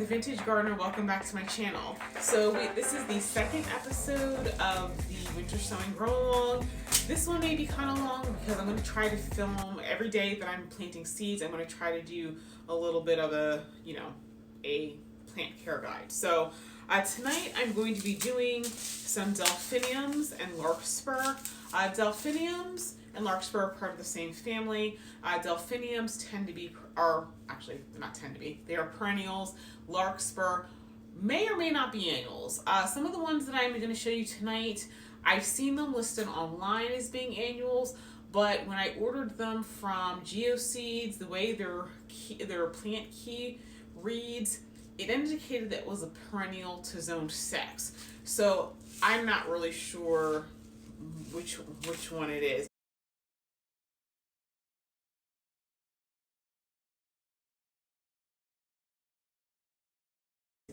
the Vintage Gardener. Welcome back to my channel. So this is the second episode of the Winter Sowing Grow Along. This one may be kind of long because I'm going to try to film every day that I'm planting seeds. I'm going to try to do a little bit of a plant care guide. So tonight I'm going to be doing some Delphiniums and Larkspur. Delphiniums and Larkspur are part of the same family. Delphiniums they are perennials. Larkspur may or may not be annuals. Some of the ones that I'm going to show you tonight, I've seen them listed online as being annuals, but when I ordered them from GeoSeeds, the way their plant key reads, it indicated that it was a perennial to zone 6. So I'm not really sure which one it is.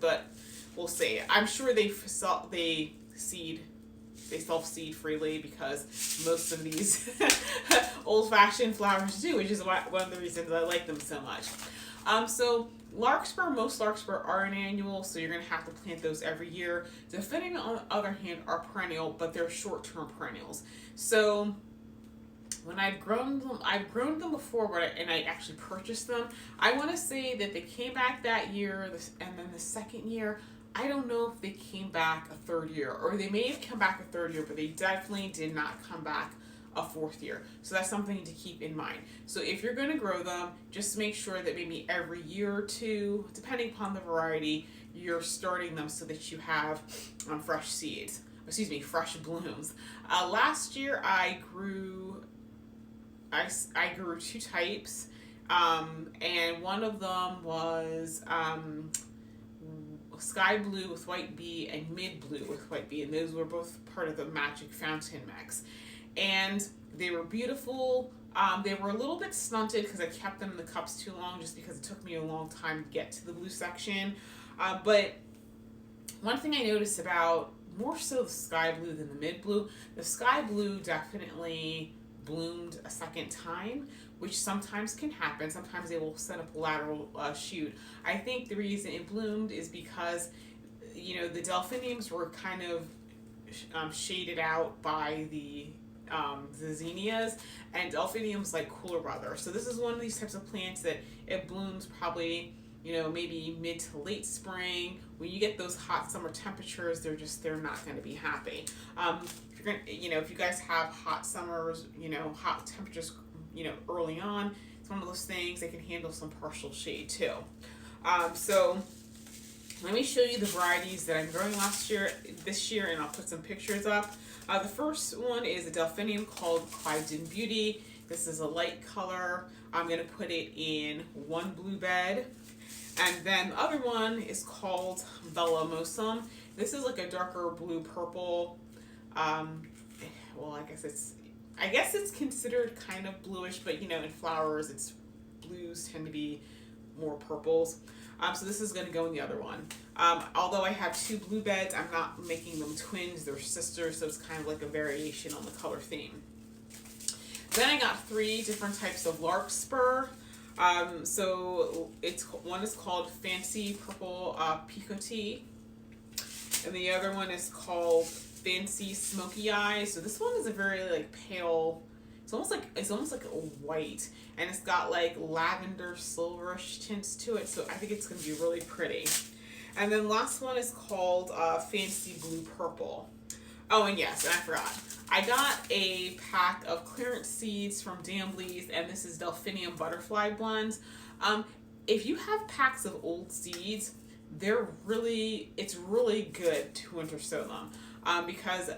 But we'll see. I'm sure they self-seed freely because most of these old-fashioned flowers do, which is one of the reasons I like them so much. So most Larkspur are an annual, so you're going to have to plant those every year. Delphinium, on the other hand, are perennial, but they're short-term perennials. So when I've grown them before, and I actually purchased them. I want to say that they came back that year, and then the second year, I don't know if they came back a third year, or they may have come back a third year, but they definitely did not come back a fourth year. So that's something to keep in mind. So if you're going to grow them, just make sure that maybe every year or two, depending upon the variety, you're starting them so that you have fresh blooms. Last year I grew two types, and one of them was sky blue with white bee and mid blue with white bee, and those were both part of the Magic Fountain mix. And they were beautiful. They were a little bit stunted because I kept them in the cups too long, just because it took me a long time to get to the blue section. But one thing I noticed about more so the sky blue than the mid blue, the sky blue definitely bloomed a second time, which sometimes can happen. Sometimes they will set up a lateral shoot. I think the reason it bloomed is because, the Delphiniums were kind of shaded out by the zinnias, and Delphiniums like cooler weather. So this is one of these types of plants that it blooms probably, maybe mid to late spring. When you get those hot summer temperatures, they're not going to be happy. If you guys have hot summers, hot temperatures, early on, it's one of those things that can handle some partial shade too. So let me show you the varieties that I'm growing this year, and I'll put some pictures up. The first one is a Delphinium called Cliveden Beauty. This is a light color. I'm going to put it in one blue bed. And then the other one is called Bellamosum. This is like a darker blue purple. Well, I guess it's considered kind of bluish, but in flowers, it's blues tend to be more purples. So this is going to go in the other one. Although I have two blue beds, I'm not making them twins, they're sisters, so it's kind of like a variation on the color theme. Then I got 3 different types of Larkspur. So one is called Fancy Purple Picotee, and the other one is called Fancy Smoky Eyes. So this one is a very pale. It's almost like a white, and it's got like lavender silverish tints to it. So I think it's going to be really pretty. And then last one is called Fancy Blue Purple. Oh, and yes, and I forgot. I got a pack of clearance seeds from Danbley's, and this is Delphinium Butterfly Blends. If you have packs of old seeds, it's really good to winter sow them, because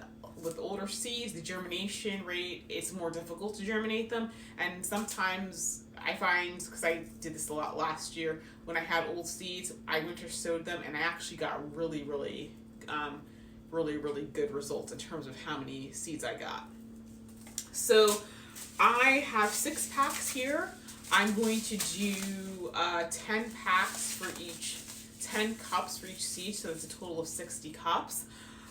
with older seeds, the germination rate, it's more difficult to germinate them, and sometimes I find, because I did this a lot last year, when I had old seeds, I winter sowed them, and I actually got really good results in terms of how many seeds I got. So I have 6 packs here. I'm going to do 10 packs for each, 10 cups for each seed, so it's a total of 60 cups.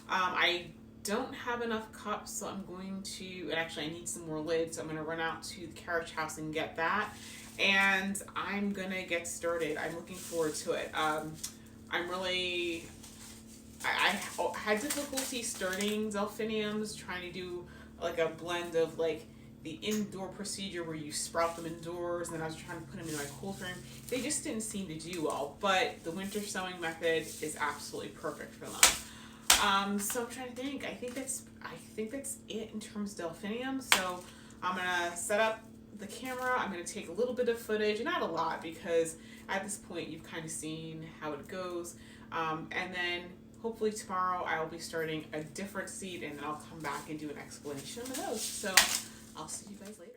I don't have enough cups, so I'm going to, and actually I need some more lids, so I'm going to run out to the carriage house and get that, and I'm going to get started. I'm looking forward to it. I'm really, I had difficulty starting Delphiniums, trying to do like a blend of like the indoor procedure where you sprout them indoors, and then I was trying to put them in my cold room. They just didn't seem to do well, but the winter sowing method is absolutely perfect for them. So I'm trying to think. I think that's it in terms of Delphinium. So I'm gonna set up the camera. I'm gonna take a little bit of footage, not a lot, because at this point you've kind of seen how it goes. And then hopefully tomorrow I will be starting a different seed, and then I'll come back and do an explanation of those. So I'll see you guys later.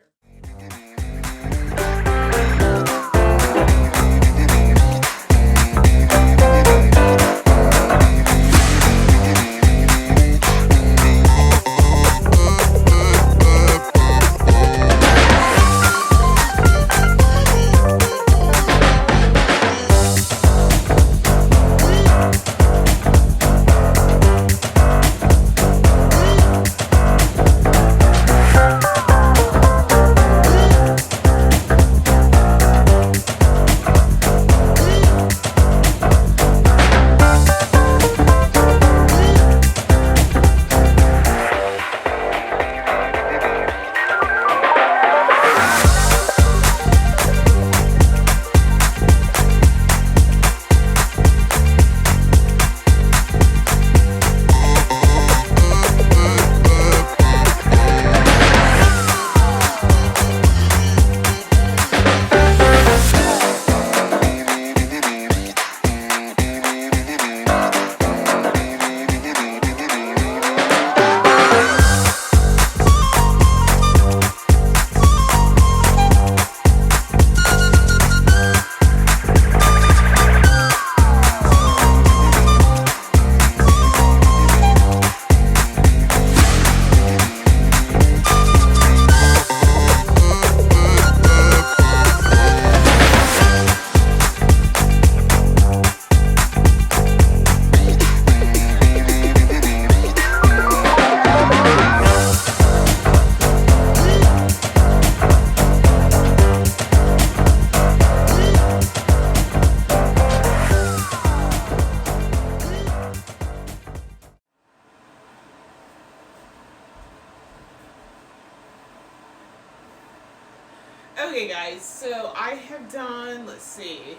Okay guys, so I have done, let's see,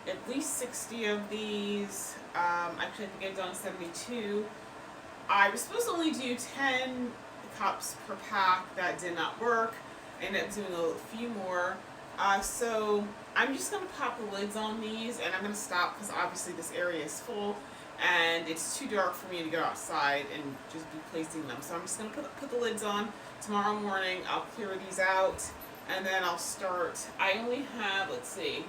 at least 60 of these. Actually I think I've done 72. I was supposed to only do 10 cups per pack. That did not work. I ended up doing a few more. So I'm just going to pop the lids on these, and I'm going to stop because obviously this area is full and it's too dark for me to go outside and just be placing them. So I'm just going to put the lids on. Tomorrow morning I'll clear these out, and then I'll start. I only have, let's see,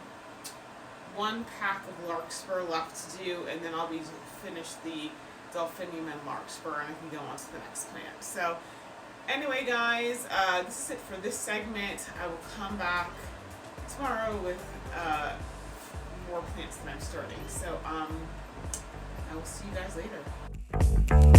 1 pack of Larkspur left to do, and then I'll be finished the Delphinium and Larkspur, and I can go on to the next plant. So anyway guys, this is it for this segment. I will come back tomorrow with more plants that I'm starting. So I will see you guys later.